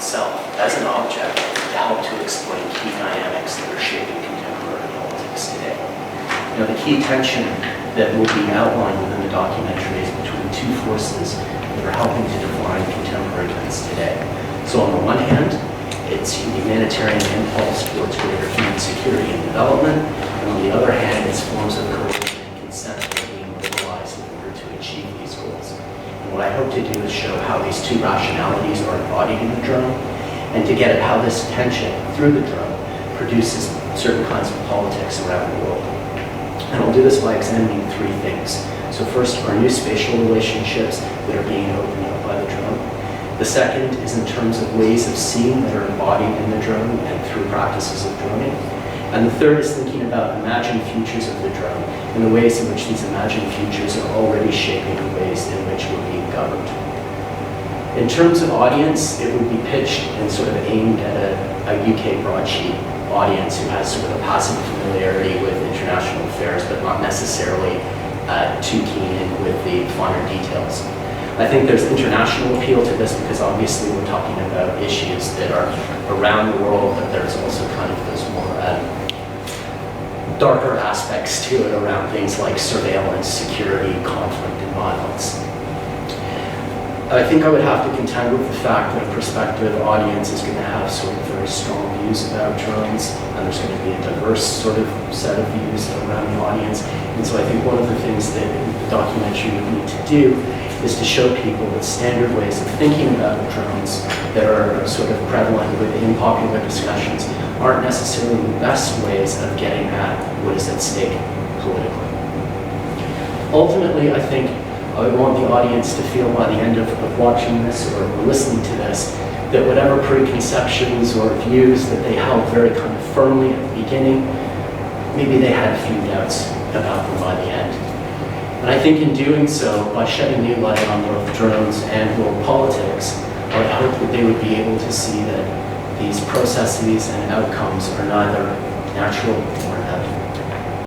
itself as an object to help to explain key dynamics that are shaping contemporary politics today. Now, the key tension that will be outlined within the documentary is between two forces that are helping to define contemporary events today. So on the one hand, it's humanitarian impulse towards greater human security and development, and on the other hand, it's forms of coercion and consent that are being mobilized in order to achieve these goals. And what I hope to do is show how these two rationalities are embodied in the drone, and to get at how this tension through the drone produces certain kinds of politics around the world. And I'll do this by examining three things. So first, our new spatial relationships that are being opened up by the drone. The second is in terms of ways of seeing that are embodied in the drone and through practices of droning. And the third is thinking about imagined futures of the drone and the ways in which these imagined futures are already shaping the ways in which we're being governed. In terms of audience, it would be pitched and sort of aimed at a UK broadsheet audience who has sort of a passive familiarity with international affairs, but not necessarily too keen in with the finer details. I think there's international appeal to this because obviously we're talking about issues that are around the world, but there's also kind of those more darker aspects to it around things like surveillance, security, conflict, and violence. I think I would have to contend with the fact that a prospective audience is going to have sort of very strong views about drones, and there's going to be a diverse sort of set of views around the audience. And so I think one of the things that the documentary would need to do is to show people that standard ways of thinking about drones that are sort of prevalent within popular discussions aren't necessarily the best ways of getting at what is at stake politically. Ultimately, I think I would want the audience to feel by the end of watching this or listening to this that whatever preconceptions or views that they held very kind of firmly at the beginning, maybe they had a few doubts about them by the end. And I think in doing so, by shedding new light on both drones and world politics, I would hope that they would be able to see that these processes and outcomes are neither natural nor inevitable.